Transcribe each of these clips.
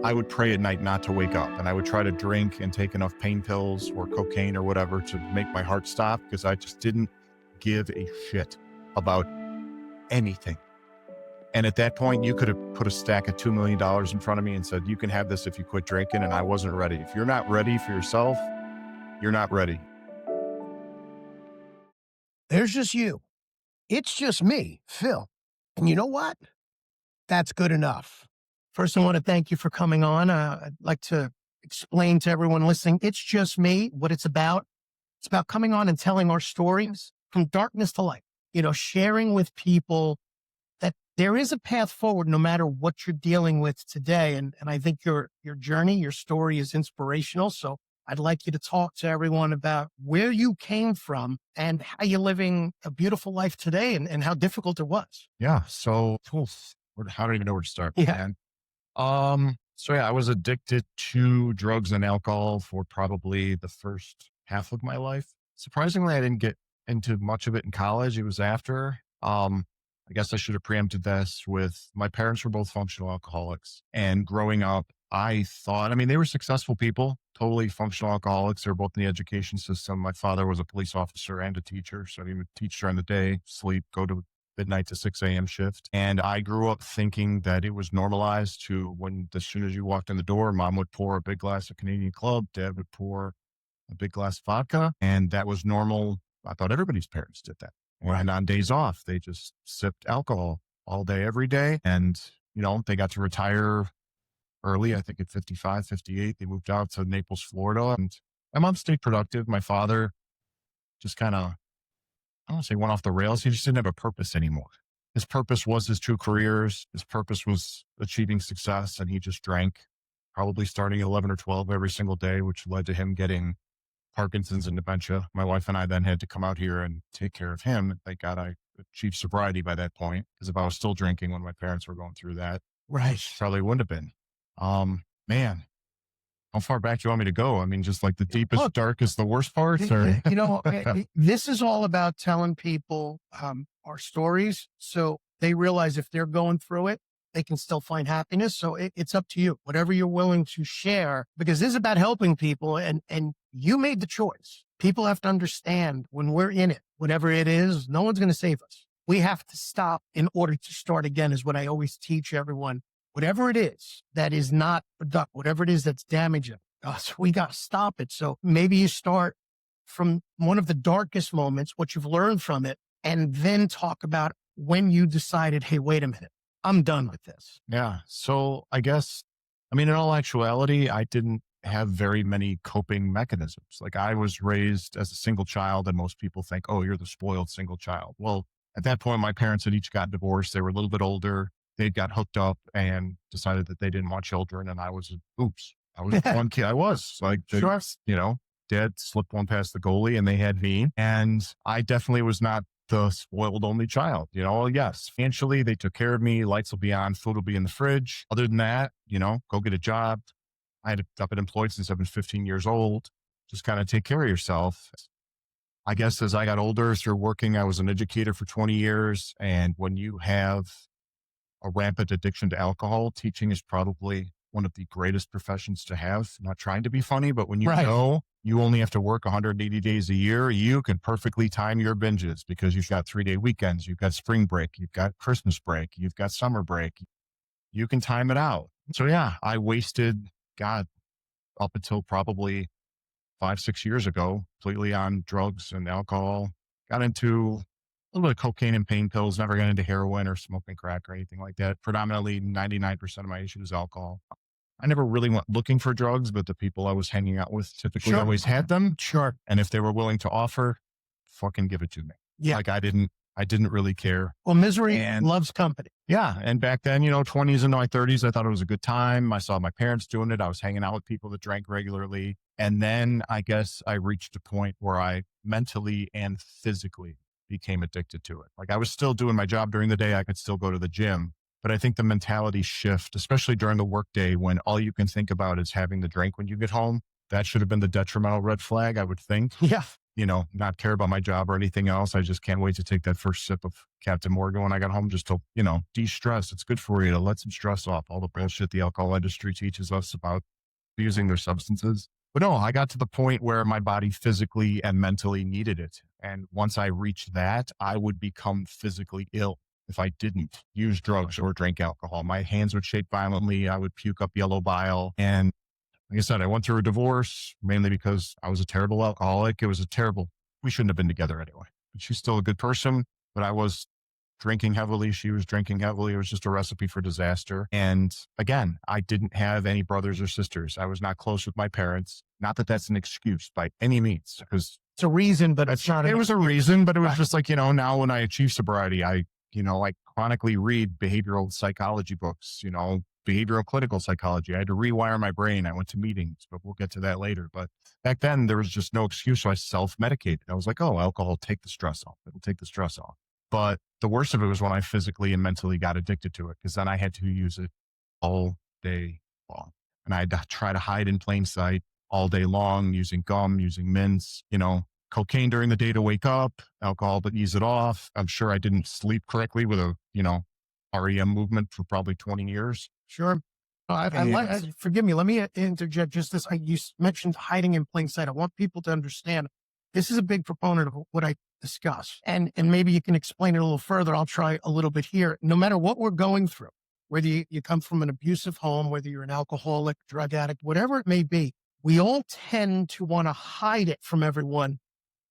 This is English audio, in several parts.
I would pray at night not to wake up, and I would try to drink and take enough pain pills or cocaine or whatever to make my heart stop, because I just didn't give a shit about anything. And at that point, you could have put a stack of $2 million in front of me and said, you can have this if you quit drinking. And I wasn't ready. If you're not ready for yourself, you're not ready. There's just you. It's just me, Phil. And you know what? That's good enough. First, I want to thank you for coming on. I'd like to explain to everyone listening, it's just me, what it's about. It's about coming on and telling our stories from darkness to light, sharing with people that there is a path forward no matter what you're dealing with today. And I think your journey, your story is inspirational. So I'd like you to talk to everyone about where you came from and how you're living a beautiful life today and how difficult it was. Yeah. So how do I even know where to start? Yeah. Man? I was addicted to drugs and alcohol for probably the first half of my life. Surprisingly, I didn't get into much of it in college. It was after. I guess I should have preempted this with my parents were both functional alcoholics, and growing up, I thought, they were successful people, totally functional alcoholics. They were both in the education system. My father was a police officer and a teacher. So he would teach during the day, sleep, go to midnight to 6 a.m. shift. And I grew up thinking that it was normalized to when, as soon as you walked in the door, mom would pour a big glass of Canadian Club, dad would pour a big glass of vodka. And that was normal. I thought everybody's parents did that. And on days off, they just sipped alcohol all day, every day. And, they got to retire early, I think at 55, 58. They moved out to Naples, Florida. And my mom stayed productive. My father just kind of, I don't want to say went off the rails. He just didn't have a purpose anymore. His purpose was his two careers. His purpose was achieving success. And he just drank, probably starting at 11 or 12 every single day, which led to him getting Parkinson's and dementia. My wife and I then had to come out here and take care of him. Thank God I achieved sobriety by that point, because if I was still drinking when my parents were going through that, Right. probably wouldn't have been. Man, how far back do you want me to go? Just like the deepest, Look, darkest, the worst parts? Or? This is all about telling people our stories so they realize if they're going through it, they can still find happiness. So it's up to you, whatever you're willing to share, because this is about helping people and you made the choice. People have to understand when we're in it, whatever it is, no one's going to save us. We have to stop in order to start again, is what I always teach everyone. Whatever it is that is not productive, whatever it is that's damaging us, we got to stop it. So maybe you start from one of the darkest moments, what you've learned from it, and then talk about when you decided, hey, wait a minute, I'm done with this. Yeah. So I guess, in all actuality, I didn't have very many coping mechanisms. Like, I was raised as a single child, and most people think, oh, you're the spoiled single child. Well, at that point, my parents had each got divorced. They were a little bit older. They got hooked up and decided that they didn't want children. And I was one kid. I was like, Sure. Dad slipped one past the goalie and they had me. And I definitely was not the spoiled only child. Yes, financially, they took care of me. Lights will be on, food will be in the fridge. Other than that, go get a job. I've been employed since I've been 15 years old. Just kind of take care of yourself. I guess as I got older, through working, I was an educator for 20 years. And when you have a rampant addiction to alcohol, teaching is probably one of the greatest professions to have. I'm not trying to be funny, but when you know you only have to work 180 days a year, you can perfectly time your binges, because you've got 3-day weekends, you've got spring break, you've got Christmas break, you've got summer break. You can time it out. So yeah, I wasted, up until probably 5-6 years ago, completely on drugs and alcohol. Got into a little bit of cocaine and pain pills, never got into heroin or smoking crack or anything like that. Predominantly 99% of my issue is alcohol. I never really went looking for drugs, but the people I was hanging out with typically always had them. Sure. And if they were willing to offer, fucking give it to me. Yeah. Like, I didn't really care. Well, misery loves company. Yeah. And back then, 20s and my 30s, I thought it was a good time. I saw my parents doing it. I was hanging out with people that drank regularly. And then I guess I reached a point where I mentally and physically became addicted to it. Like, I was still doing my job during the day. I could still go to the gym, but I think the mentality shift, especially during the workday when all you can think about is having the drink when you get home, that should have been the detrimental red flag, I would think. Yeah. not care about my job or anything else. I just can't wait to take that first sip of Captain Morgan when I got home, just to, de-stress. It's good for you to let some stress off, all the bullshit the alcohol industry teaches us about using their substances. But no, I got to the point where my body physically and mentally needed it. And once I reached that, I would become physically ill if I didn't use drugs or drink alcohol. My hands would shake violently. I would puke up yellow bile. And like I said, I went through a divorce mainly because I was a terrible alcoholic. It was we shouldn't have been together anyway. But she's still a good person, but I was drinking heavily. She was drinking heavily. It was just a recipe for disaster. And again, I didn't have any brothers or sisters. I was not close with my parents. Not that that's an excuse by any means, because It's a reason, but it's not. it was a reason, but it was just like, now when I achieve sobriety, I chronically read behavioral psychology books, behavioral clinical psychology. I had to rewire my brain. I went to meetings, but we'll get to that later. But back then there was just no excuse. So I self-medicated. I was like, oh, alcohol will take the stress off. It'll take the stress off. But the worst of it was when I physically and mentally got addicted to it, because then I had to use it all day long. And I had to try to hide in plain sight all day long, using gum, using mints, cocaine during the day to wake up, alcohol to ease it off. I'm sure I didn't sleep correctly with a, REM movement for probably 20 years. Sure. Forgive me. Let me interject just this. You mentioned hiding in plain sight. I want people to understand this is a big proponent of what I discuss. And maybe you can explain it a little further. I'll try a little bit here. No matter what we're going through, whether you come from an abusive home, whether you're an alcoholic, drug addict, whatever it may be, we all tend to want to hide it from everyone.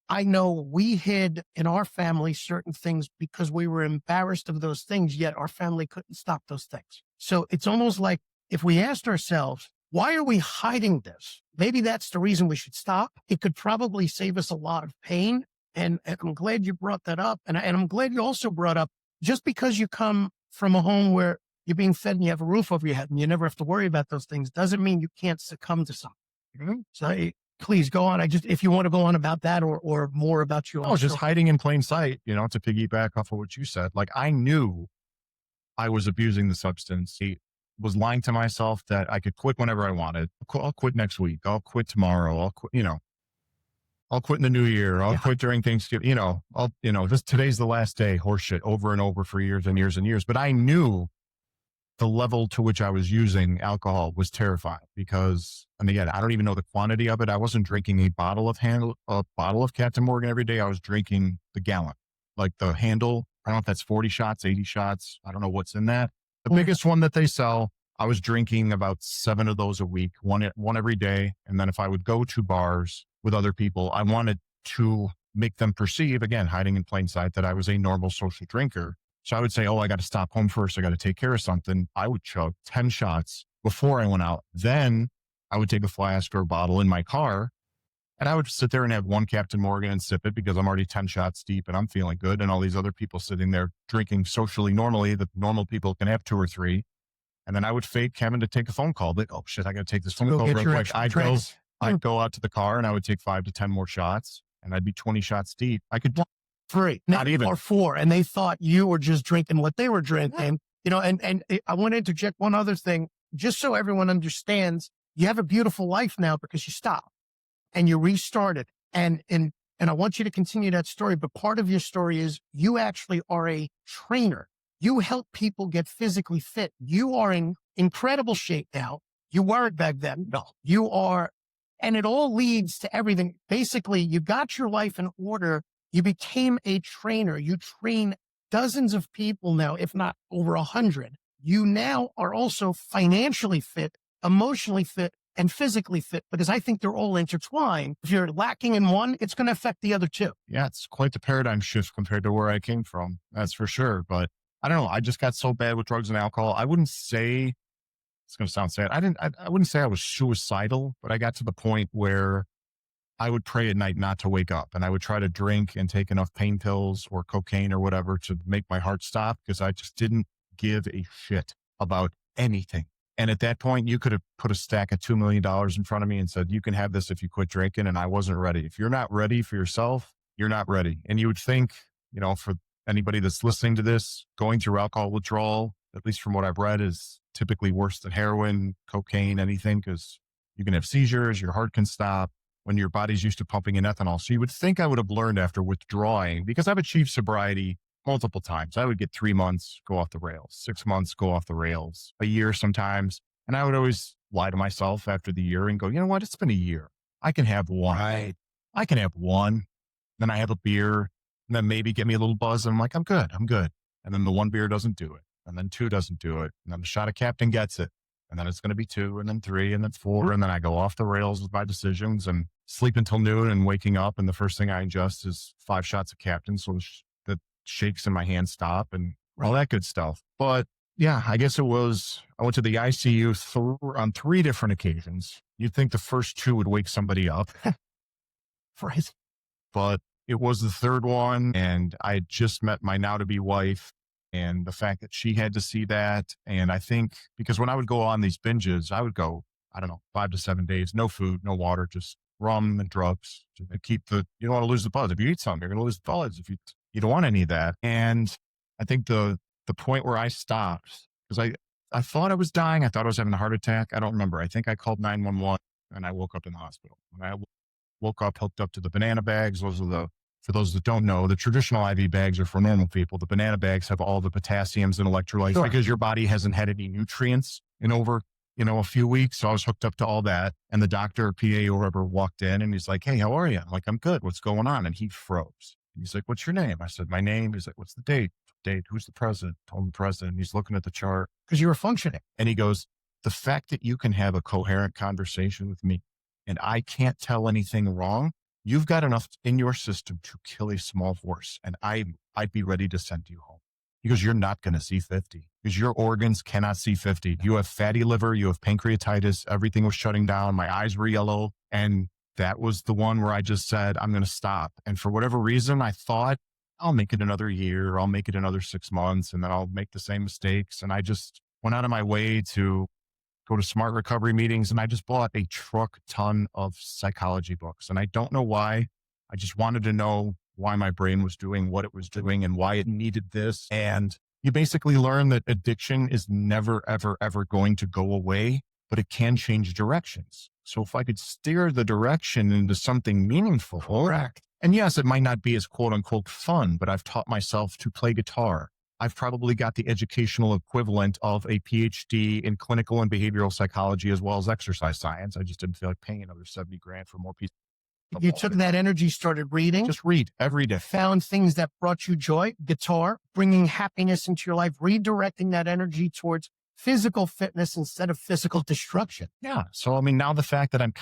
I know we hid in our family certain things because we were embarrassed of those things, yet our family couldn't stop those things. So it's almost like if we asked ourselves, why are we hiding this? Maybe that's the reason we should stop. It could probably save us a lot of pain. And I'm glad you brought that up. And I'm glad you also brought up, just because you come from a home where you're being fed and you have a roof over your head and you never have to worry about those things, doesn't mean you can't succumb to something. Mm-hmm. So please go on. If you want to go on about that or more about your own just story. hiding in plain sight, to piggyback off of what you said. Like, I knew I was abusing the substance. I was lying to myself that I could quit whenever I wanted. I'll quit next week. I'll quit tomorrow. I'll quit, I'll quit in the new year. I'll quit during Thanksgiving. Just today's the last day. Horseshit over and over for years and years and years. But I knew the level to which I was using alcohol was terrifying because, and again, I don't even know the quantity of it. I wasn't drinking a bottle of Captain Morgan every day. I was drinking the gallon, like the handle. I don't know if that's 40 shots, 80 shots. I don't know what's in that. The biggest one that they sell, I was drinking about 7 of those a week, one every day. And then if I would go to bars with other people, I wanted to make them perceive, again, hiding in plain sight, that I was a normal social drinker. So I would say, oh, I got to stop home first. I got to take care of something. I would chug 10 shots before I went out. Then I would take a flask or a bottle in my car and I would sit there and have one Captain Morgan and sip it because I'm already 10 shots deep and I'm feeling good. And all these other people sitting there drinking socially normally, that normal people can have 2 or 3. And then I would fake having to take a phone call. Like, oh shit, I got to take this phone call real quick. I'd go out to the car and I would take 5 to 10 more shots and I'd be 20 shots deep. I could 3, not even, or 4. And they thought you were just drinking what they were drinking, and I want to interject one other thing, just so everyone understands, you have a beautiful life now because you stopped and you restarted. And I want you to continue that story. But part of your story is you actually are a trainer. You help people get physically fit. You are in incredible shape now. You weren't back then. No, you are. And it all leads to everything. Basically, you got your life in order. You became a trainer. You train dozens of people now, if not over 100. You now are also financially fit, emotionally fit, and physically fit, because I think they're all intertwined. If you're lacking in one, it's going to affect the other 2. Yeah, it's quite the paradigm shift compared to where I came from. That's for sure. But I don't know. I just got so bad with drugs and alcohol. I wouldn't say, it's going to sound sad. I wouldn't say I was suicidal, but I got to the point where I would pray at night not to wake up, and I would try to drink and take enough pain pills or cocaine or whatever to make my heart stop, because I just didn't give a shit about anything. And at that point, you could have put a stack of $2 million in front of me and said, you can have this if you quit drinking. And I wasn't ready. If you're not ready for yourself, you're not ready. And you would think, for anybody that's listening to this, going through alcohol withdrawal, at least from what I've read, is typically worse than heroin, cocaine, anything, because you can have seizures, your heart can stop. when your body's used to pumping in ethanol. So you would think I would have learned after withdrawing, because I've achieved sobriety multiple times. I would get 3 months, go off the rails, 6 months, go off the rails, a year sometimes. And I would always lie to myself after the year and go, you know what? It's been a year. I can have one. Right. I can have one. Then I have a beer and then maybe get me a little buzz. And I'm like, I'm good. I'm good. And then the one beer doesn't do it. And then two doesn't do it. And then the shot of Captain gets it. And then it's going to be two and then three and then four. And then I go off the rails with my decisions and sleep until noon and waking up. And the first thing I ingest is 5 shots of Captain. So the shakes in my hand stop and all that good stuff. But yeah, I guess I went to the ICU on 3 different occasions. You'd think the first 2 would wake somebody up. Right. But it was the third one. And I had just met my now to be wife, and the fact that she had to see that. And I think because when I would go on these binges, I would go, I don't know, 5 to 7 days, no food, no water, just rum and drugs to keep you don't want to lose the buzz. If you eat something, you're going to lose the buzz. If you don't want any of that. And I think the point where I stopped, because I thought I was dying. I thought I was having a heart attack. I don't remember. I think I called 911 and I woke up in the hospital. When I woke up, hooked up to the banana bags. For those that don't know, the traditional IV bags are for normal people. The banana bags have all the potassiums and electrolytes because your body hasn't had any nutrients in over, a few weeks. So I was hooked up to all that. And the doctor or PA or whoever walked in and he's like, hey, how are you? I'm like, I'm good. What's going on? And he froze. He's like, what's your name? I said, my name. He's like, what's the date? Who's the president? Told him the president. He's looking at the chart. Because you were functioning. And he goes, the fact that you can have a coherent conversation with me and I can't tell anything wrong, you've got enough in your system to kill a small horse. And I'd be ready to send you home. He goes, you're not going to see 50 because your organs cannot see 50. You have fatty liver, you have pancreatitis. Everything was shutting down. My eyes were yellow. And that was the one where I just said, I'm going to stop. And for whatever reason, I thought I'll make it another year. I'll make it another 6 months and then I'll make the same mistakes. And I just went out of my way to go to smart recovery meetings. And I just bought a truck ton of psychology books. And I don't know why. I just wanted to know why my brain was doing what it was doing and why it needed this. And you basically learn that addiction is never, ever, ever going to go away, but it can change directions. So if I could steer the direction into something meaningful, Correct. and yes, it might not be as quote unquote fun, but I've taught myself to play guitar. I've probably got the educational equivalent of a PhD in clinical and behavioral psychology, as well as exercise science. I just didn't feel like paying another 70 grand for more pieces. You took that energy, started reading. Just read every day. Found things that brought you joy, guitar, bringing happiness into your life, redirecting that energy towards physical fitness instead of physical destruction. Yeah. So, I mean, now the fact that I'm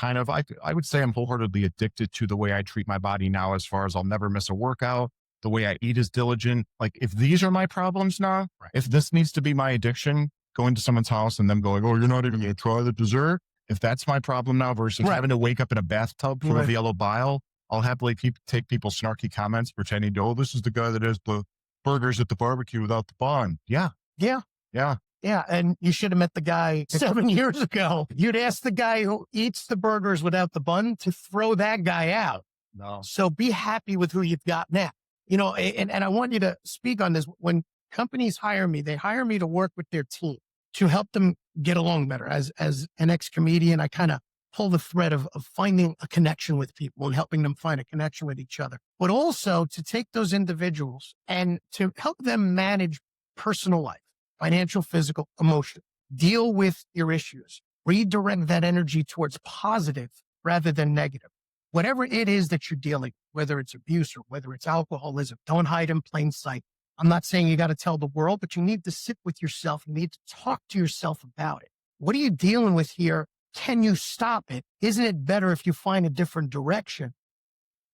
I would say I'm wholeheartedly addicted to the way I treat my body now, as far as I'll never miss a workout. The way I eat is diligent. Like if these are my problems now, if this needs to be my addiction, going to someone's house and them going, oh, you're not even going to try the dessert. If that's my problem now versus having to wake up in a bathtub full of yellow bile, I'll happily take people's snarky comments pretending, oh, this is the guy that has the burgers at the barbecue without the bun. Yeah. Yeah. Yeah. Yeah. And you should have met the guy 7 years ago. You'd ask the guy who eats the burgers without the bun to throw that guy out. No. So be happy with who you've got now. And I want you to speak on this. When companies hire me, they hire me to work with their team to help them get along better. As an ex-comedian, I kind of pull the thread of finding a connection with people and helping them find a connection with each other, but also to take those individuals and to help them manage personal life, financial, physical, emotional, deal with your issues, redirect that energy towards positive rather than negative. Whatever it is that you're dealing, whether it's abuse or whether it's alcoholism, don't hide in plain sight. I'm not saying you got to tell the world, but you need to sit with yourself. You need to talk to yourself about it. What are you dealing with here? Can you stop it? Isn't it better if you find a different direction?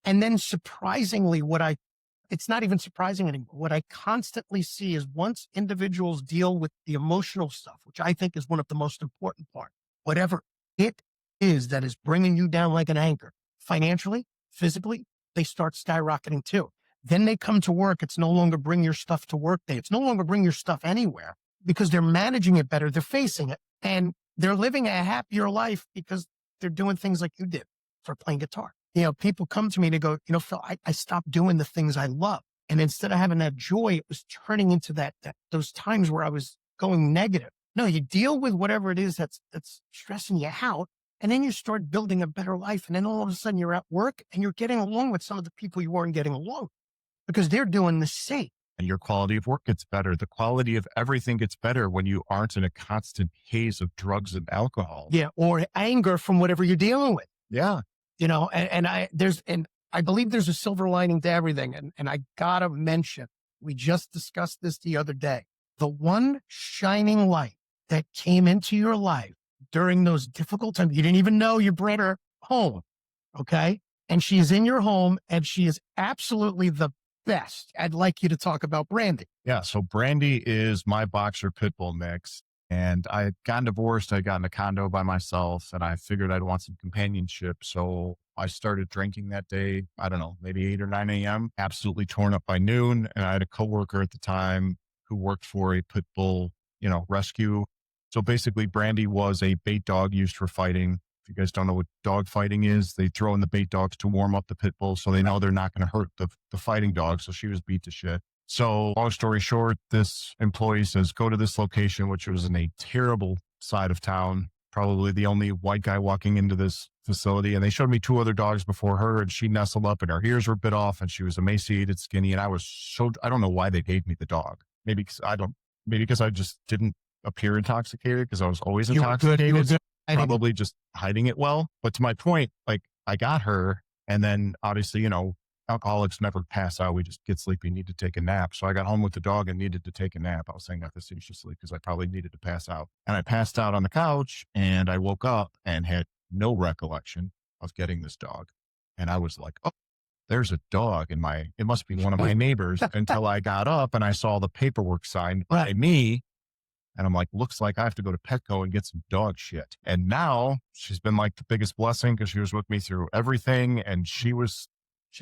And then surprisingly, it's not even surprising anymore. What I constantly see is once individuals deal with the emotional stuff, which I think is one of the most important parts, whatever it is that is bringing you down like an anchor, financially, physically, they start skyrocketing too. Then they come to work. It's no longer bring your stuff to work day. It's no longer bring your stuff anywhere because they're managing it better. They're facing it and they're living a happier life because they're doing things like you did for playing guitar. People come to me to go, Phil, I stopped doing the things I love. And instead of having that joy, it was turning into those times where I was going negative. No, you deal with whatever it is that's stressing you out. And then you start building a better life. And then all of a sudden you're at work and you're getting along with some of the people you weren't getting along with because they're doing the same. And your quality of work gets better. The quality of everything gets better when you aren't in a constant haze of drugs and alcohol. Yeah. Or anger from whatever you're dealing with. Yeah. And I believe there's a silver lining to everything. And I gotta mention, we just discussed this the other day. The one shining light that came into your life during those difficult times, you didn't even know you brought her home. Okay. And she is in your home and she is absolutely the best. I'd like you to talk about Brandy. Yeah. So Brandy is my boxer pit bull mix. And I had gotten divorced. I got in a condo by myself and I figured I'd want some companionship. So I started drinking that day. I don't know, maybe 8 or 9 a.m., absolutely torn up by noon. And I had a coworker at the time who worked for a pit bull, rescue. So basically Brandy was a bait dog used for fighting. If you guys don't know what dog fighting is, they throw in the bait dogs to warm up the pit bulls so they know they're not going to hurt the fighting dog. So she was beat to shit. So long story short, this employee says, go to this location, which was in a terrible side of town, probably the only white guy walking into this facility. And they showed me 2 other dogs before her and she nestled up and her ears were bit off and she was emaciated, skinny. And I don't know why they gave me the dog. Maybe because I just didn't appear intoxicated because I was always intoxicated. You were good. Probably just hiding it well. But to my point, like I got her and then obviously, alcoholics never pass out. We just get sleepy, need to take a nap. So I got home with the dog and needed to take a nap. I was saying that facetiously because I probably needed to pass out. And I passed out on the couch and I woke up and had no recollection of getting this dog. And I was like, oh, there's a dog it must be one of my neighbors until I got up and I saw the paperwork signed by me. And I'm like, looks like I have to go to Petco and get some dog shit. And now she's been like the biggest blessing because she was with me through everything. And she's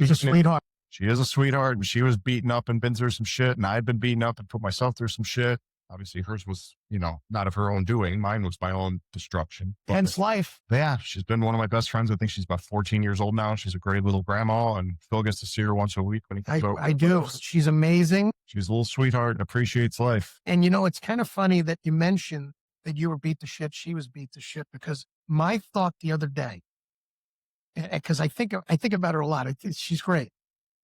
a sweetheart. She is a sweetheart. And she was beaten up and been through some shit. And I had been beaten up and put myself through some shit. Obviously hers was, not of her own doing. Mine was my own destruction. Hence life. Yeah. She's been one of my best friends. I think she's about 14 years old now. She's a great little grandma and Phil gets to see her once a week when he comes over. I do. She's amazing. She's a little sweetheart and appreciates life. And it's kind of funny that you mentioned that you were beat to shit. She was beat to shit because my thought the other day, because I think about her a lot. She's great.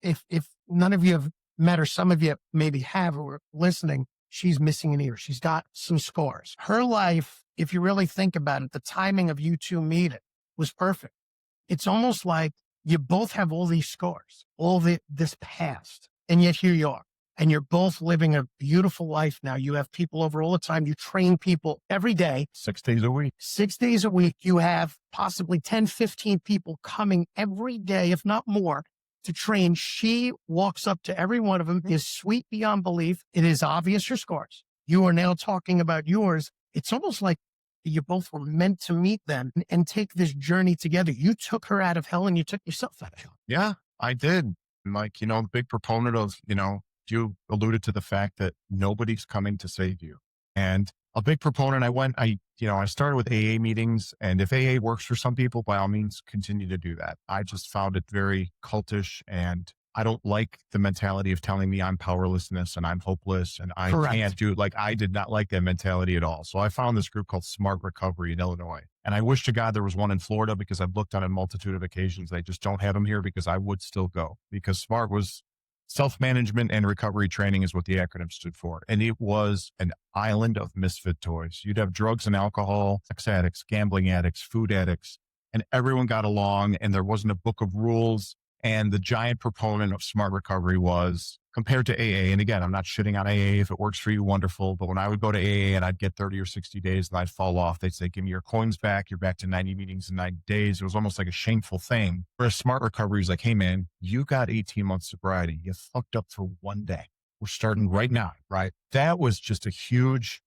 If none of you have met her, some of you maybe have or are listening, she's missing an ear. She's got some scars. Her life, if you really think about it, the timing of you two meeting was perfect. It's almost like you both have all these scars, this past, and yet here you are. And you're both living a beautiful life now. You have people over all the time. You train people every day. 6 days a week. 6 days a week. You have possibly 10, 15 people coming every day, if not more, to train. She walks up to every one of them, is sweet beyond belief. It is obvious her scars. You are now talking about yours. It's almost like you both were meant to meet them and take this journey together. You took her out of hell and you took yourself out of hell. Yeah, I did. Like, big proponent of, you alluded to the fact that nobody's coming to save you. And a big proponent, I started with AA meetings, and if AA works for some people, by all means, continue to do that. I just found it very cultish, and I don't like the mentality of telling me I'm powerlessness and I'm hopeless and I can't do it. Like, I did not like that mentality at all. So I found this group called Smart Recovery in Illinois. And I wish to God there was one in Florida because I've looked on a multitude of occasions. They just don't have them here because I would still go, because Smart was self-management and recovery training is what the acronym stood for. And it was an island of misfit toys. You'd have drugs and alcohol, sex addicts, gambling addicts, food addicts, and everyone got along and there wasn't a book of rules. And the giant proponent of Smart Recovery was, compared to AA, and again, I'm not shitting on AA. If it works for you, wonderful. But when I would go to AA and I'd get 30 or 60 days and I'd fall off, they'd say, give me your coins back. You're back to 90 meetings in 90 days. It was almost like a shameful thing. Whereas Smart Recovery is like, hey man, you got 18 months sobriety. You fucked up for one day. We're starting right now, right? That was just a huge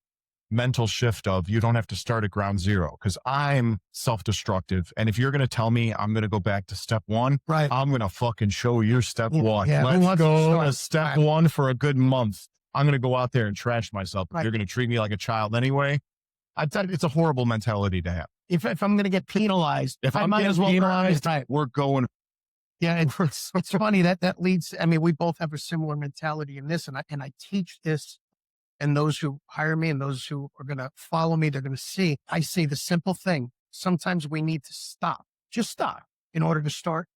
mental shift of, you don't have to start at ground zero, because I'm self-destructive. And if you're going to tell me I'm going to go back to step one, right, I'm going to fucking show you step one. Yeah, let's go to step one for a good month. I'm going to go out there and trash myself. Right. You're going to treat me like a child anyway. It's a horrible mentality to have. If I'm going to get penalized, if I'm might getting as well penalized, we're going. Yeah, it's funny that leads. I mean, we both have a similar mentality in this, and I teach this. And those who hire me and those who are going to follow me, they're going to see, I say the simple thing. sometimes we need to stop, just stop in order to start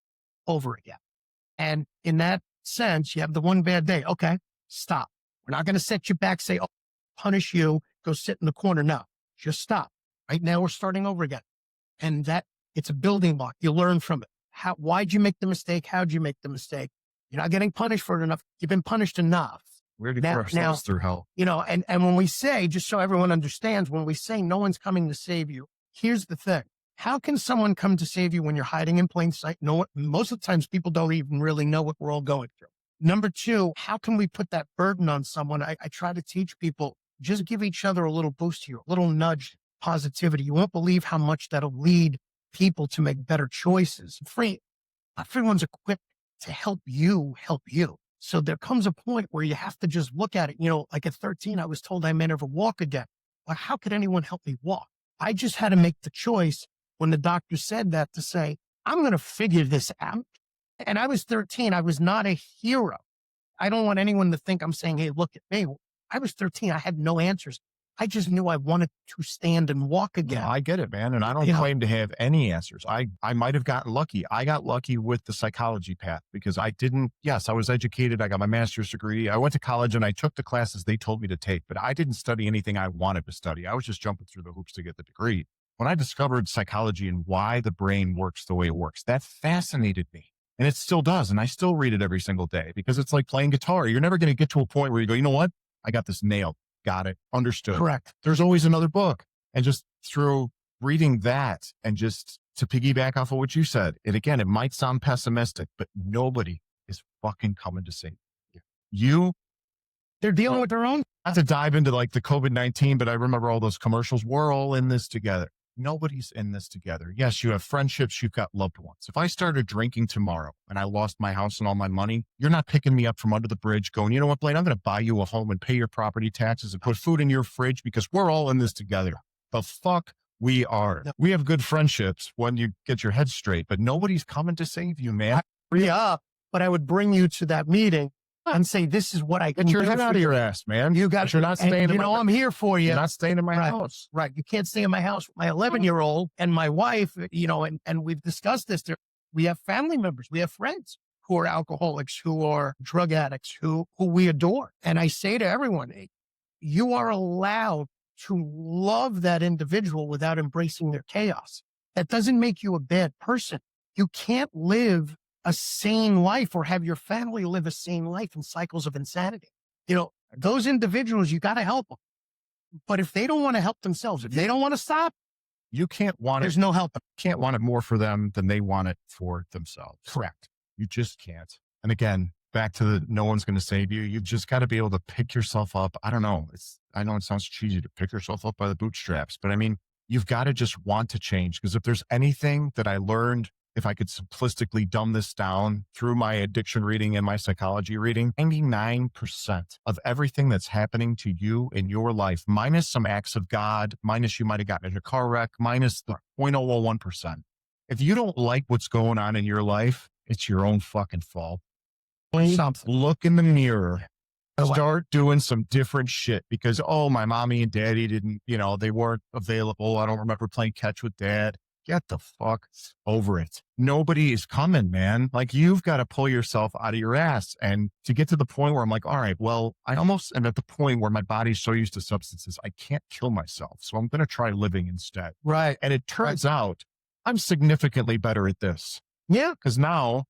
over again. And in that sense, you have the one bad day. Okay, stop. We're not going to set you back, say, oh, punish you, go sit in the corner. No, just stop. Right now, we're starting over again. And that it's a building block. You learn from it. Why'd you make the mistake? How'd you make the mistake? You're not getting punished for it enough. You've been punished enough. We're to put ourselves through hell. And when we say, just so everyone understands, when we say no one's coming to save you, here's the thing. How can someone come to save you when you're hiding in plain sight? No, most of the times people don't even really know what we're all going through. Number two, how can we put that burden on someone? I try to teach people, just give each other a little boost here, a little nudge, positivity. You won't believe how much that'll lead people to make better choices. Everyone's equipped to help you. So there comes a point where you have to just look at it. Like at 13, I was told I may never walk again. Well, how could anyone help me walk? I just had to make the choice when the doctor said that to say, I'm going to figure this out. And I was 13. I was not a hero. I don't want anyone to think I'm saying, hey, look at me. I was 13. I had no answers. I just knew I wanted to stand and walk again. No, I get it, man. And I don't claim to have any answers. I might have gotten lucky. I got lucky with the psychology path because I was educated. I got my master's degree. I went to college and I took the classes they told me to take, but I didn't study anything I wanted to study. I was just jumping through the hoops to get the degree. When I discovered psychology and why the brain works the way it works, that fascinated me. And it still does. And I still read it every single day because it's like playing guitar. You're never going to get to a point where you go, you know what? I got this nailed. Got it. Understood. Correct. There's always another book. And just through reading that and just to piggyback off of what you said, it might sound pessimistic, but nobody is fucking coming to save you. They're dealing with their own. Not to dive into like the COVID-19, but I remember all those commercials. We're all in this together. Nobody's in this together. Yes, you have friendships, you've got loved ones. If I started drinking tomorrow and I lost my house and all my money, you're not picking me up from under the bridge going, you know what, Blaine, I'm going to buy you a home and pay your property taxes and put food in your fridge because we're all in this together. The fuck we are. We have good friendships when you get your head straight, but nobody's coming to save you, man. Yeah, but I would bring you to that meeting and say, this is what I can get your do head out of your ass, man. You're not staying in I'm here for you. You're not staying in my house. Right. You can't stay in my house with my 11-year-old and my wife, and we've discussed this. We have family members, we have friends who are alcoholics, who are drug addicts, who we adore. And I say to everyone, you are allowed to love that individual without embracing their chaos. That doesn't make you a bad person. You can't live a sane life or have your family live a sane life in cycles of insanity. Those individuals, you got to help them. But if they don't want to help themselves, if they don't want to stop, you can't want there's no help. Can't want it more for them than they want it for themselves. Correct. You just can't. And again, back to the no one's going to save you. You've just got to be able to pick yourself up. I don't know. I know it sounds cheesy to pick yourself up by the bootstraps, but I mean, you've got to just want to change. Because if there's anything that I learned, if I could simplistically dumb this down through my addiction reading and my psychology reading, 99% of everything that's happening to you in your life, minus some acts of God, minus you might have gotten in a car wreck, minus the 0.001%. If you don't like what's going on in your life, it's your own fucking fault. Look in the mirror. Start doing some different shit because, my mommy and daddy didn't, they weren't available. I don't remember playing catch with dad. Get the fuck over it. Nobody is coming, man. Like you've got to pull yourself out of your ass. And to get to the point where I'm like, all right, well, I almost am at the point where my body's so used to substances, I can't kill myself. So I'm going to try living instead. Right. And it turns out I'm significantly better at this. Yeah. Because now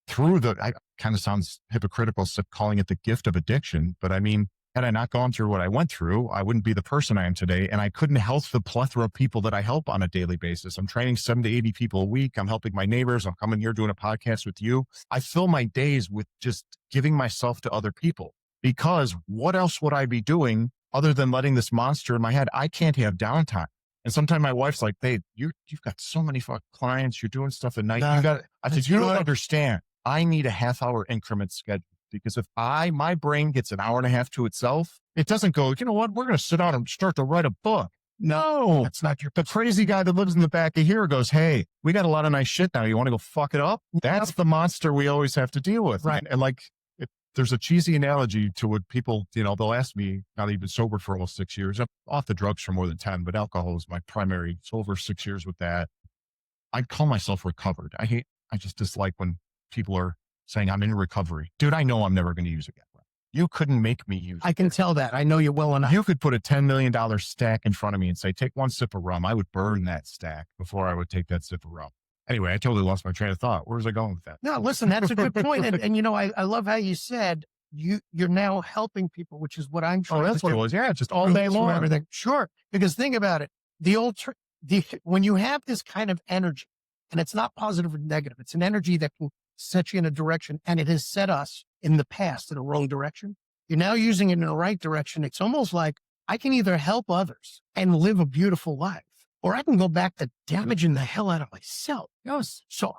I kind of sounds hypocritical calling it the gift of addiction, but I mean, had I not gone through what I went through, I wouldn't be the person I am today. And I couldn't help the plethora of people that I help on a daily basis. I'm training 70 to 80 people a week. I'm helping my neighbors. I'm coming here doing a podcast with you. I fill my days with just giving myself to other people because what else would I be doing other than letting this monster in my head? I can't have downtime. And sometimes my wife's like, babe, you've got so many fucking clients. You're doing stuff at night. I said, you don't understand. I need a half-hour increment schedule. Because if my brain gets an hour and a half to itself, it doesn't go, you know what, we're going to sit down and start to write a book. No, that's not the crazy guy that lives in the back of here goes, hey, we got a lot of nice shit now. You want to go fuck it up? That's the monster we always have to deal with. Right. And like, there's a cheesy analogy to what people, they'll ask me, now that you've been sober for almost 6 years, I'm off the drugs for more than 10, but alcohol is my primary. It's over 6 years with that. I call myself recovered. I just dislike when people are saying I'm in recovery. Dude, I know I'm never going to use again. You couldn't make me use I it. can tell that. I know you well enough. You could put a $10 million stack in front of me and say, take one sip of rum. I would burn that stack before I would take that sip of rum. Anyway, I totally lost my train of thought. Where was I going with that? No, listen, that's a good point. And I love how you said you're now helping people, which is what I'm trying Oh, to that's do. what it was. Yeah, just all day long. Everything. Sure. Because think about it. When you have this kind of energy, and it's not positive or negative, it's an energy that can set you in a direction, and it has set us in the past in a wrong direction. You're now using it in the right direction. It's almost like I can either help others and live a beautiful life, or I can go back to damaging the hell out of myself. Yes. So,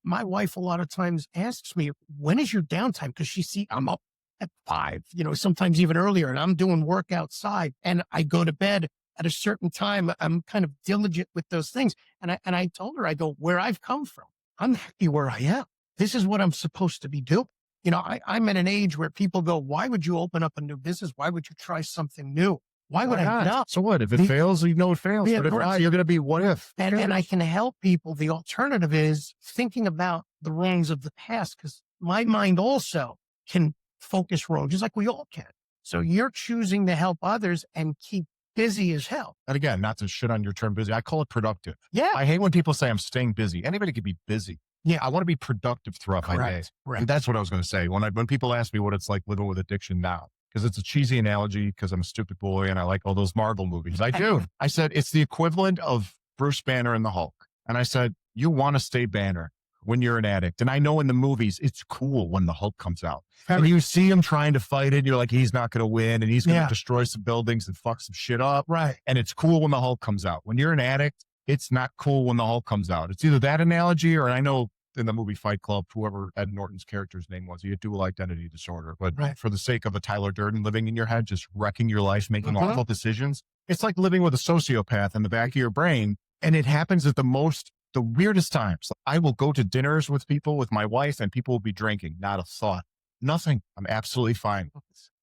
my wife a lot of times asks me, when is your downtime? Because she see I'm up at 5, sometimes even earlier, and I'm doing work outside, and I go to bed at a certain time. I'm kind of diligent with those things. And I told her, I go, where I've come from, I'm happy where I am. This is what I'm supposed to be doing. I'm at an age where people go, why would you open up a new business? Why would you try something new? Why would I not? So what? If it fails, it fails. Yeah, but if not, you're going to be what if? And I can help people. The alternative is thinking about the wrongs of the past, because my mind also can focus wrong, just like we all can. So you're choosing to help others and keep busy as hell. And again, not to shit on your term busy, I call it productive. Yeah. I hate when people say I'm staying busy. Anybody can be busy. Yeah. I want to be productive throughout my day. Correct. And that's what I was going to say. When people ask me what it's like living with addiction now, because it's a cheesy analogy, because I'm a stupid boy and I like all those Marvel movies. I do. I said, it's the equivalent of Bruce Banner and the Hulk. And I said, you want to stay Banner when you're an addict. And I know in the movies, it's cool when the Hulk comes out. And you see him trying to fight it. You're like, he's not going to win. And he's going to destroy some buildings and fuck some shit up. Right. And it's cool when the Hulk comes out. When you're an addict, it's not cool when the Hulk comes out. It's either that analogy, or I know in the movie Fight Club, whoever Ed Norton's character's name was, he had dual identity disorder. But for the sake of a Tyler Durden living in your head, just wrecking your life, making awful decisions, it's like living with a sociopath in the back of your brain. And it happens at the weirdest times. I will go to dinners with people, with my wife, and people will be drinking. Not a thought. Nothing. I'm absolutely fine.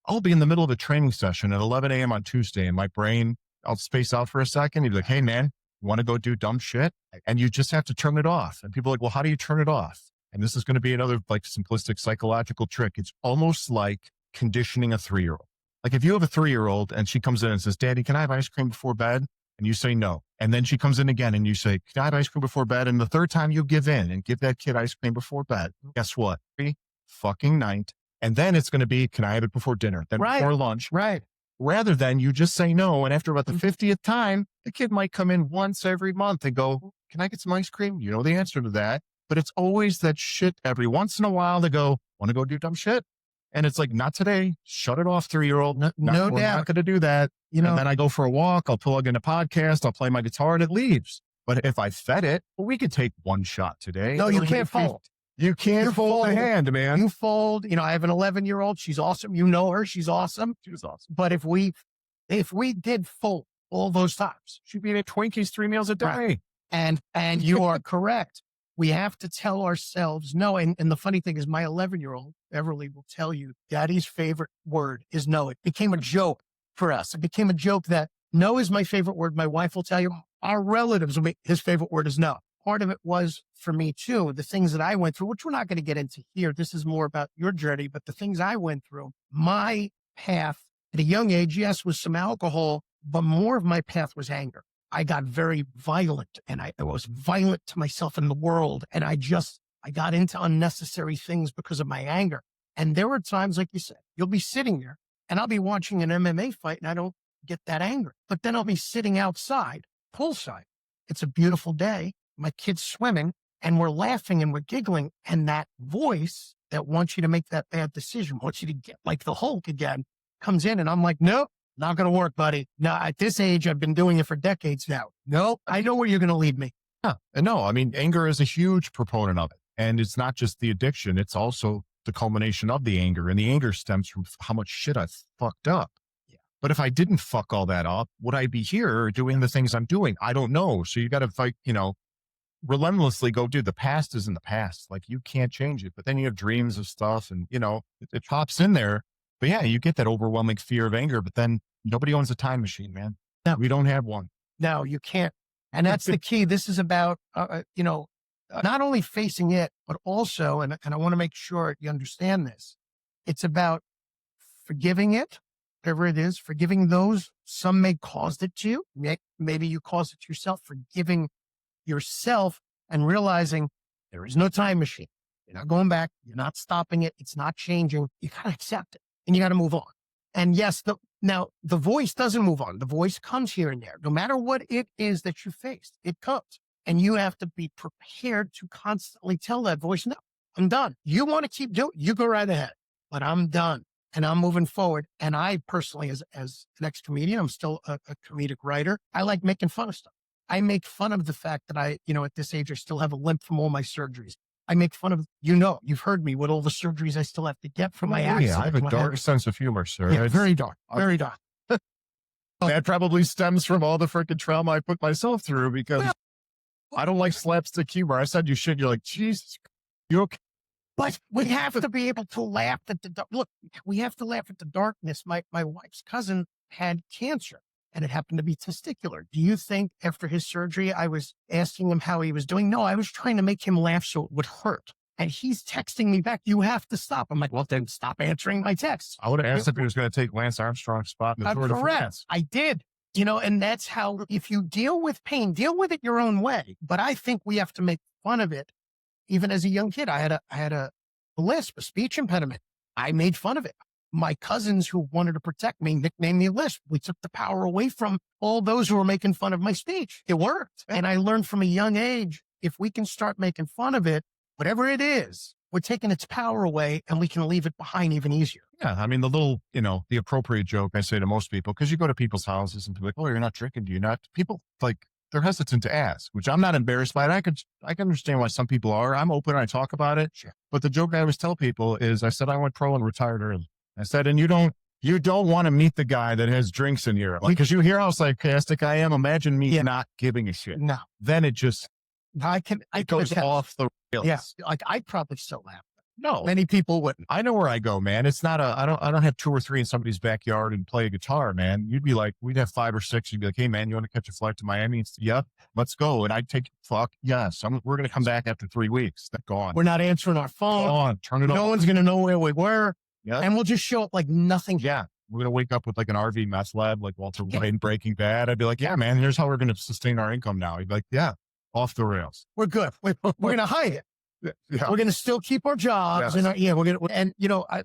I'll be in the middle of a training session at 11 a.m. on Tuesday, and my brain, I'll space out for a second. He'd be like, hey, man, want to go do dumb shit? And you just have to turn it off. And people are like, well, how do you turn it off? And this is going to be another simplistic psychological trick. It's almost like conditioning a 3-year-old. Like if you have a 3-year-old and she comes in and says, Daddy, can I have ice cream before bed? And you say no. And then she comes in again and you say, can I have ice cream before bed? And the third time you give in and give that kid ice cream before bed, guess what? Every fucking night. And then it's going to be, can I have it before dinner? Then before lunch. Right. Rather than you just say no. And after about the 50th time, the kid might come in once every month and go, can I get some ice cream? You know the answer to that. But it's always that shit every once in a while they go, want to go do dumb shit? And it's like, not today. Shut it off, 3-year-old. No We're doubt. not going to do that. And then I go for a walk. I'll plug in a podcast. I'll play my guitar and it leaves. But if I fed it, well, we could take one shot today. No, you can't fold. You can't fold a hand, man. You fold. I have an 11-year-old. She's awesome. You know her. She's awesome. She was awesome. But if we did fold all those times, she'd be eating Twinkies 3 meals a day. Right. And you are correct. We have to tell ourselves no. And the funny thing is, my 11-year-old, Beverly, will tell you, Daddy's favorite word is no. It became a joke for us. It became a joke that no is my favorite word. My wife will tell you, our relatives, his favorite word is no. Part of it was for me too, the things that I went through, which we're not going to get into here. This is more about your journey, but the things I went through, my path at a young age, yes, was some alcohol, but more of my path was anger. I got very violent, and I was violent to myself and the world. And I got into unnecessary things because of my anger. And there were times, like you said, you'll be sitting there and I'll be watching an MMA fight and I don't get that angry, but then I'll be sitting outside, poolside. It's a beautiful day. My kid's swimming and we're laughing and we're giggling. And that voice that wants you to make that bad decision, wants you to get like the Hulk again, comes in and I'm like, nope. Not going to work, buddy. Now, at this age, I've been doing it for decades now. No, I know where you're going to lead me. Yeah. And no, I mean, anger is a huge proponent of it. And it's not just the addiction. It's also the culmination of the anger. And the anger stems from how much shit I fucked up. Yeah. But if I didn't fuck all that up, would I be here doing the things I'm doing? I don't know. So you got to fight, relentlessly go, dude, the past is in the past. Like you can't change it. But then you have dreams of stuff and, it pops in there. But yeah, you get that overwhelming fear of anger, but then nobody owns a time machine, man. No, We don't have one. no, you can't. And that's the key. This is about, not only facing it, but also, and I want to make sure you understand this, it's about forgiving it, whatever it is, forgiving those. Some may caused it to you. Maybe you caused it to yourself, forgiving yourself and realizing there is no time machine. You're not going back. You're not stopping it. It's not changing. You got to accept it and you got to move on. And yes, now the voice doesn't move on. The voice comes here and there. No matter what it is that you faced, it comes. And you have to be prepared to constantly tell that voice, no, I'm done. You want to keep doing it, you go right ahead, but I'm done and I'm moving forward. And I personally, as an ex-comedian, I'm still a comedic writer. I like making fun of stuff. I make fun of the fact that at this age, I still have a limp from all my surgeries. I make fun of, you've heard me with all the surgeries I still have to get from my accident. Yeah, I have a dark sense of humor, sir. Yeah, very dark, very dark. That probably stems from all the freaking trauma I put myself through because I don't like slapstick humor. I said you should. You're like, Jesus, you okay? But we have to be able to laugh at look, we have to laugh at the darkness. My wife's cousin had cancer and it happened to be testicular. Do you think after his surgery, I was asking him how he was doing? No, I was trying to make him laugh so it would hurt. And he's texting me back, you have to stop. I'm like, well, then stop answering my texts. I would have asked if he was going to take Lance Armstrong's spot in the Tour de France. I did. And that's how, if you deal with pain, deal with it your own way. But I think we have to make fun of it. Even as a young kid, I had a lisp, a speech impediment. I made fun of it. My cousins who wanted to protect me nicknamed me lisp. We took the power away from all those who were making fun of my speech. It worked. And I learned from a young age, if we can start making fun of it, whatever it is, we're taking its power away and we can leave it behind even easier. Yeah. I mean, the little, the appropriate joke I say to most people, because you go to people's houses and people like, oh, you're not drinking. Do you not? People like, they're hesitant to ask, which I'm not embarrassed by it. I can understand why some people are. I'm open. I talk about it. Sure. But the joke I always tell people is I said, I went pro and retired early. I said, and you don't want to meet the guy that has drinks in here. Like, cause you hear how sarcastic I am. Imagine me not giving a shit. No. Then it just, it goes off the rails. Yeah. Like I'd probably still laugh. No, many people wouldn't. I know where I go, man. It's not I don't have 2 or 3 in somebody's backyard and play a guitar, man. You'd be like, we'd have 5 or 6. You'd be like, hey man, you want to catch a flight to Miami? Yeah, let's go. And I'd take, yes, we're going to come back after 3 weeks. That's gone. We're not answering our phone. Gone. Turn it off. No one's going to know where we were. Yeah. And we'll just show up like nothing. Yeah. We're going to wake up with like an RV mess lab, like Walter White in Breaking Bad. I'd be like, yeah, man, here's how we're going to sustain our income now. You'd be like, yeah, off the rails. We're good. We're going to hide it. Yeah. We're going to still keep our jobs. Yes. And we're going to, and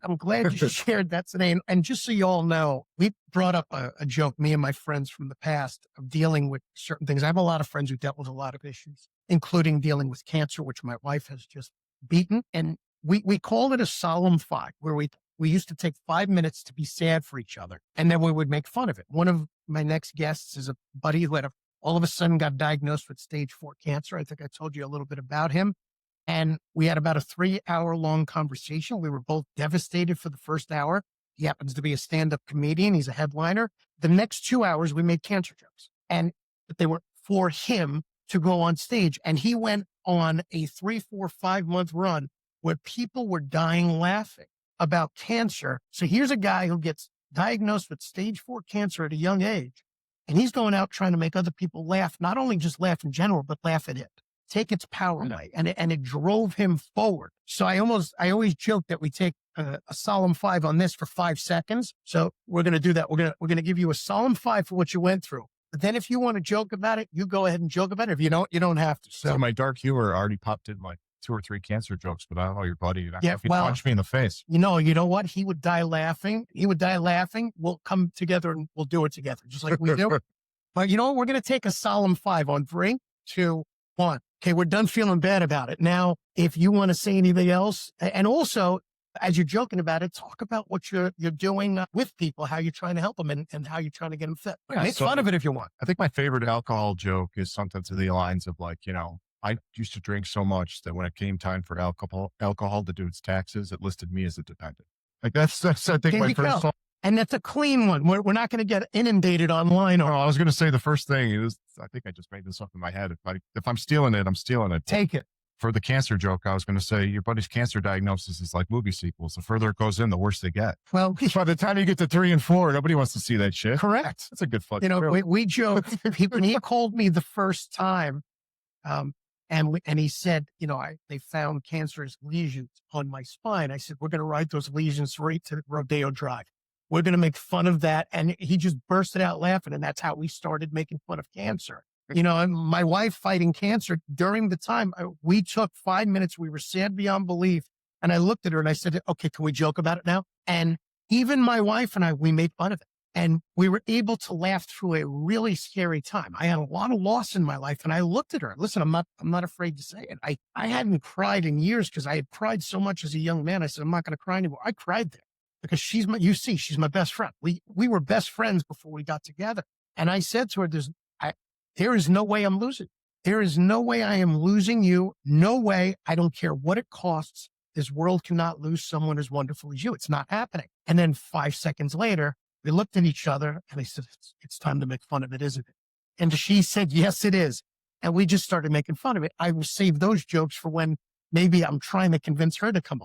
I'm glad you shared that today. And just so you all know, we brought up a joke, me and my friends from the past, of dealing with certain things. I have a lot of friends who dealt with a lot of issues, including dealing with cancer, which my wife has just beaten. And we called it a solemn 5, where we used to take 5 minutes to be sad for each other. And then we would make fun of it. One of my next guests is a buddy who all of a sudden got diagnosed with stage 4 cancer. I think I told you a little bit about him. And we had about a 3-hour-long conversation. We were both devastated for the first hour. He happens to be a stand-up comedian. He's a headliner. The next 2 hours, we made cancer jokes. But they were for him to go on stage. And he went on a 3, 4, 5-month run where people were dying laughing about cancer. So here's a guy who gets diagnosed with stage 4 cancer at a young age. And he's going out trying to make other people laugh, not only just laugh in general, but laugh at it. Take its power away. And it drove him forward. So I always joke that we take a solemn 5 on this for 5 seconds. So we're going to do that. We're going to give you a solemn 5 for what you went through. But then if you want to joke about it, you go ahead and joke about it. If you don't, you don't have to. So my dark humor already popped in like 2 or 3 cancer jokes, but I don't know your buddy. If you well, punch me in the face. You know what? He would die laughing. We'll come together and we'll do it together, just like we do. But we're going to take a solemn 5 on 3, 2, 1. Okay, we're done feeling bad about it. Now, if you want to say anything else, and also, as you're joking about it, talk about what you're doing with people, how you're trying to help them and how you're trying to get them fit. Yeah, Make fun of it if you want. I think my favorite alcohol joke is something to the lines of like, I used to drink so much that when it came time for alcohol to do its taxes, it listed me as a dependent. Like that's I think There my you first go. And that's a clean one. We're not going to get inundated online Oh, or I was going to say the first thing is, I think I just made this up in my head. If I'm stealing it, I'm stealing it. take it. For the cancer joke, I was going to say your buddy's cancer diagnosis is like movie sequels. The further it goes in, the worse they get. Well, By the time you get to 3 and 4, nobody wants to see that shit. correct. That's a good fucking. You know, joke. we joke. When he called me the first time, and he said, they found cancerous lesions on my spine. I said, we're going to ride those lesions right to Rodeo Drive. We're going to make fun of that. And he just bursted out laughing. And that's how we started making fun of cancer. And my wife fighting cancer during the time, we took 5 minutes. We were sad beyond belief. And I looked at her and I said, okay, can we joke about it now? And even my wife and I, we made fun of it. And we were able to laugh through a really scary time. I had a lot of loss in my life. And I looked at her. Listen, I'm not afraid to say it. I hadn't cried in years because I had cried so much as a young man. I said, I'm not going to cry anymore. I cried there because she's my best friend. We were best friends before we got together. And I said to her, there is no way I'm losing. There is no way I am losing you. No way. I don't care what it costs. This world cannot lose someone as wonderful as you. It's not happening. And then 5 seconds later, we looked at each other and I said, it's time to make fun of it, isn't it? And she said, yes, it is. And we just started making fun of it. I will save those jokes for when maybe I'm trying to convince her to come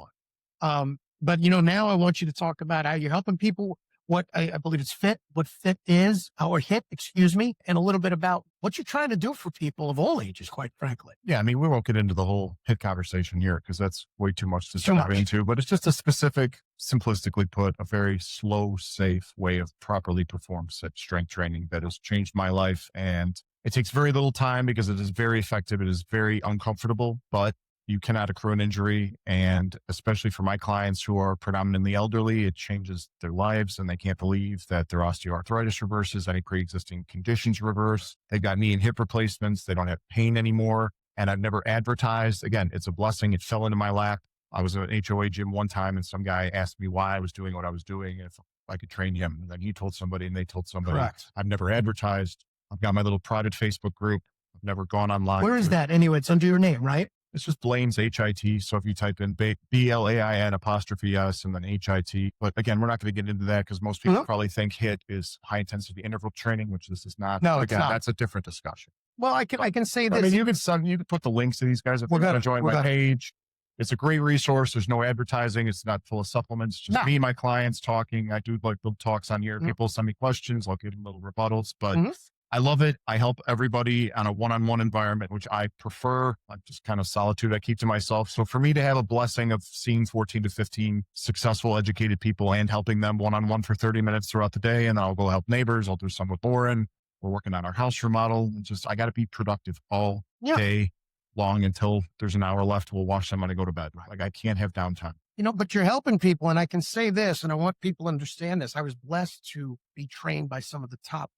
on. But now I want you to talk about how you're helping people, what I believe it's what fit is, or HIT, excuse me, and a little bit about what you're trying to do for people of all ages, quite frankly. Yeah, I mean, we won't get into the whole HIT conversation here because that's way too much to Too dive much. into, but it's just a specific, simplistically put, a very slow, safe way of properly performed strength training that has changed my life. And it takes very little time because it is very effective. It is very uncomfortable, but you cannot accrue an injury. And especially for my clients who are predominantly elderly, it changes their lives and they can't believe that their osteoarthritis reverses, any pre-existing conditions reverse. They've got knee and hip replacements. They don't have pain anymore. And I've never advertised. Again, it's a blessing. It fell into my lap. I was at an HOA gym one time and some guy asked me why I was doing what I was doing and if I could train him. And then he told somebody and they told somebody. Correct. I've never advertised. I've got my little private Facebook group. I've never gone online. Where is that? Anyway, it's under your name, right? It's just Blain's HIT. So if you type in BLAIN''S and then HIT, but again, we're not going to get into that because most people probably think HIT is high intensity interval training, which this is not. No, it's again, not. that's a different discussion. Well, I can say this. I mean, you can put the links to these guys if We're you're gonna- join we're my gonna- page. It's a great resource. There's no advertising. It's not full of supplements. Just No. me and my clients talking. I do like little talks on here. Mhm. People send me questions. I'll give them little rebuttals, but Mhm. I love it. I help everybody on a one-on-one environment, which I prefer. I'm just kind of solitude I keep to myself. So for me to have a blessing of seeing 14 to 15 successful, educated people and helping them one-on-one for 30 minutes throughout the day, and then I'll go help neighbors. I'll do some with Lauren. We're working on our house remodel. I got to be productive all day long until there's an hour left. We'll wash them when I go to bed. Like I can't have downtime. But you're helping people. And I can say this, and I want people to understand this. I was blessed to be trained by some of the top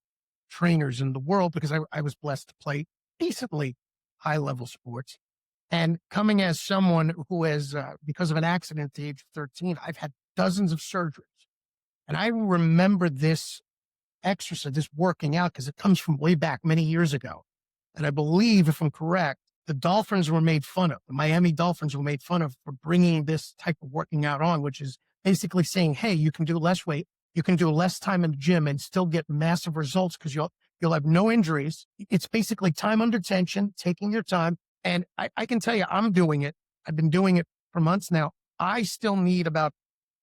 trainers in the world because I was blessed to play decently high level sports. And coming as someone who has, because of an accident at the age of 13, I've had dozens of surgeries. And I remember this exercise, this working out, because it comes from way back many years ago. And I believe, if I'm correct, the Dolphins were made fun of. The Miami Dolphins were made fun of for bringing this type of working out on, which is basically saying, hey, you can do less weight. You can do less time in the gym and still get massive results because you'll have no injuries. It's basically time under tension, taking your time. And I can tell you, I'm doing it. I've been doing it for months now. I still need about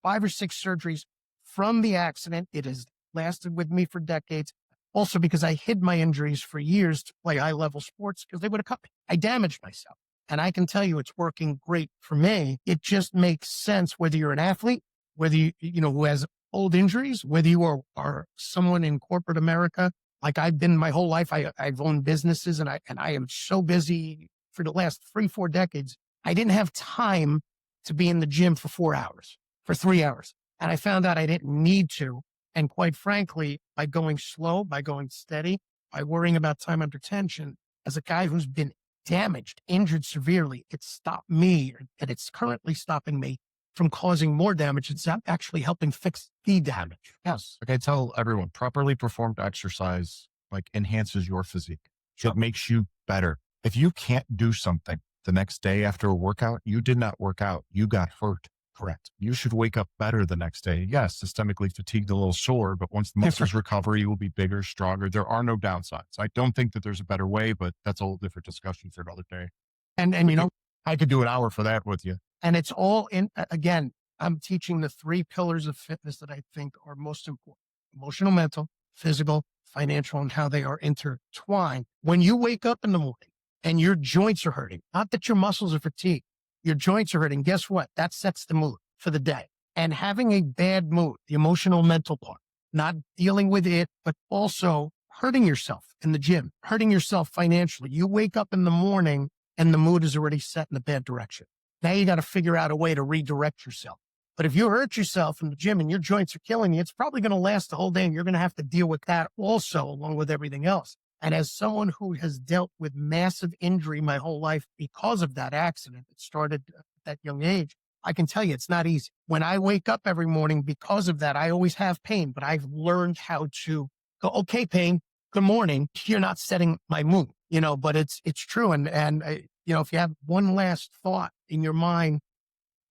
5 or 6 surgeries from the accident. It has lasted with me for decades. Also because I hid my injuries for years to play high level sports because they would have cut me. I damaged myself. And I can tell you it's working great for me. It just makes sense whether you're an athlete, whether who has old injuries, whether you are someone in corporate America, like I've been my whole life. I've owned businesses and I am so busy for the last 3-4 decades. I didn't have time to be in the gym for 4 hours, for 3 hours. And I found out I didn't need to. And quite frankly, by going slow, by going steady, by worrying about time under tension, as a guy who's been damaged, injured severely, it stopped me, and it's currently stopping me from causing more damage. It's actually helping fix the damage. Yes. Like I tell everyone, properly performed exercise enhances your physique. It makes you better. If you can't do something the next day after a workout, you did not work out. You got hurt. Correct. You should wake up better the next day. Yes, systemically fatigued, a little sore, but once the muscles recover, you will be bigger, stronger. There are no downsides. I don't think that there's a better way, but that's a whole different discussion for another day. And We could, I could do an hour for that with you. and it's all in, again, I'm teaching the three pillars of fitness that I think are most important: emotional, mental, physical, financial, and how they are intertwined. When you wake up in the morning and your joints are hurting, not that your muscles are fatigued, your joints are hurting, guess what? That sets the mood for the day. And having a bad mood, the emotional, mental part, not dealing with it, but also hurting yourself in the gym, hurting yourself financially. You wake up in the morning and the mood is already set in a bad direction. Now you got to figure out a way to redirect yourself. But if you hurt yourself in the gym and your joints are killing you, it's probably going to last the whole day, and you're going to have to deal with that also, along with everything else. And as someone who has dealt with massive injury my whole life because of that accident that started at that young age, I can tell you it's not easy. When I wake up every morning because of that, I always have pain, but I've learned how to go, okay, pain, good morning. You're not setting my mood, but it's true. If you have one last thought in your mind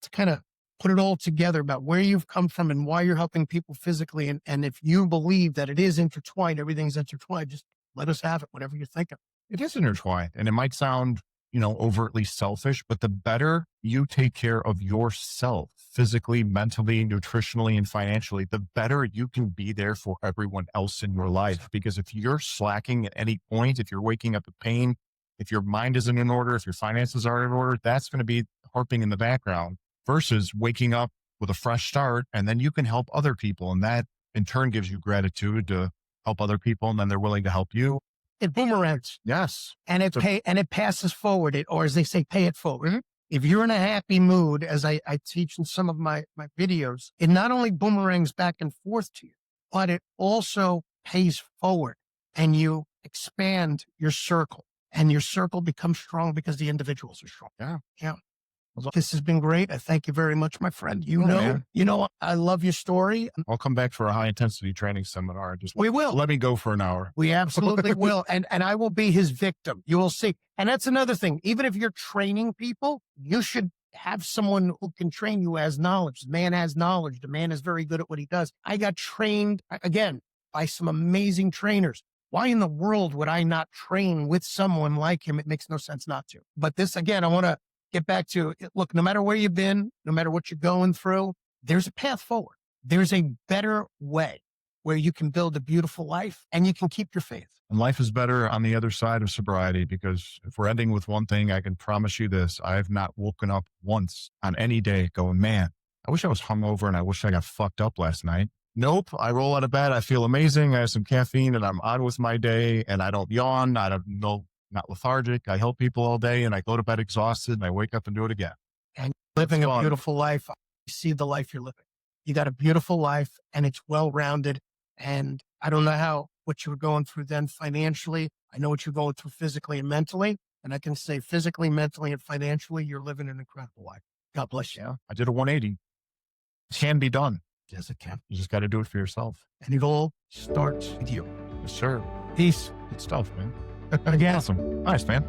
to kind of put it all together about where you've come from and why you're helping people physically. And if you believe that it is intertwined, everything's intertwined, just let us have it, whatever you're thinking. It is intertwined, and it might sound, overtly selfish, but the better you take care of yourself physically, mentally, nutritionally, and financially, the better you can be there for everyone else in your life. Because if you're slacking at any point, if you're waking up with pain, if your mind isn't in order, if your finances aren't in order, that's going to be harping in the background versus waking up with a fresh start. And then you can help other people. And that in turn gives you gratitude to help other people. And then they're willing to help you. It boomerangs. Yes. And it passes forward, or as they say, pay it forward. Mm-hmm. If you're in a happy mood, as I teach in some of my videos, it not only boomerangs back and forth to you, but it also pays forward, and you expand your circle, and your circle becomes strong because the individuals are strong. Yeah. Yeah. This has been great. I thank you very much, my friend. I love your story. I'll come back for a high intensity training seminar. We will. Let me go for an hour. We absolutely will. And I will be his victim. You will see. And that's another thing. Even if you're training people, you should have someone who can train you as knowledge. The man has knowledge. The man is very good at what he does. I got trained, again, by some amazing trainers. Why in the world would I not train with someone like him? It makes no sense not to. But this, again, I want to get back to, look, no matter where you've been, no matter what you're going through, there's a path forward. There's a better way where you can build a beautiful life and you can keep your faith. And life is better on the other side of sobriety, because if we're ending with one thing, I can promise you this: I have not woken up once on any day going, man, I wish I was hungover and I wish I got fucked up last night. Nope. I roll out of bed. I feel amazing. I have some caffeine and I'm on with my day, and I don't yawn. I don't know. Not lethargic. I help people all day, and I go to bed exhausted, and I wake up and do it again. And living a beautiful life. You see the life you're living. You got a beautiful life, and it's well-rounded. And I don't know what you were going through then financially. I know what you're going through physically and mentally. And I can say physically, mentally, and financially, you're living an incredible life. God bless you. Yeah. I did a 180. It can be done. Yes, it can. You just got to do it for yourself. And it all starts with you. Yes, sir. Peace. Good stuff, man. Again. Awesome. Nice, man.